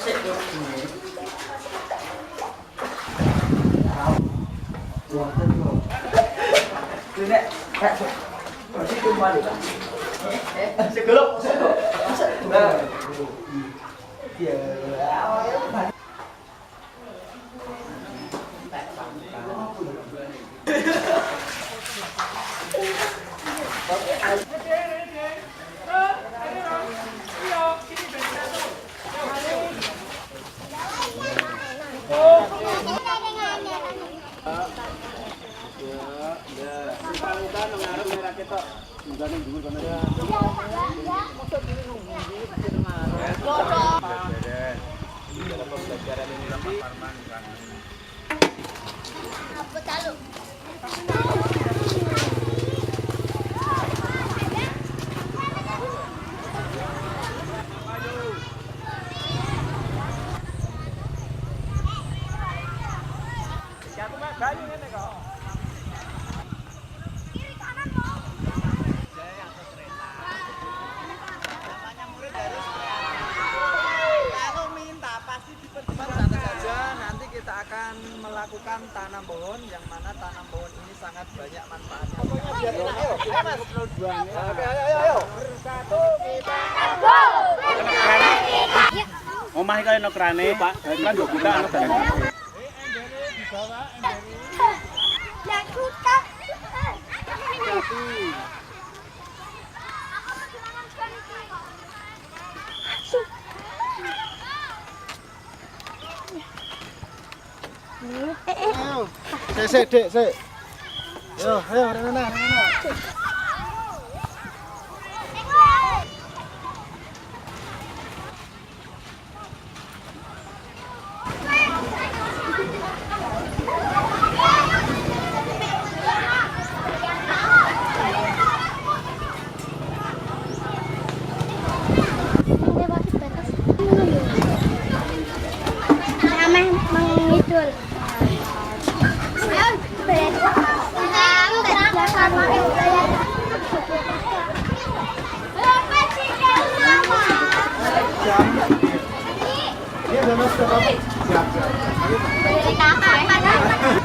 sik yo. Wonten kok. Nek masih kembali kan? Segelok. Ya, awalnya melakukan tanam pohon, yang mana tanam pohon ini sangat banyak manfaatnya. Omah iki ono krane, Pak. Kan yo buka ono barang. Sik, Dik, sik. Yo, ayo Rena. Iya, siap.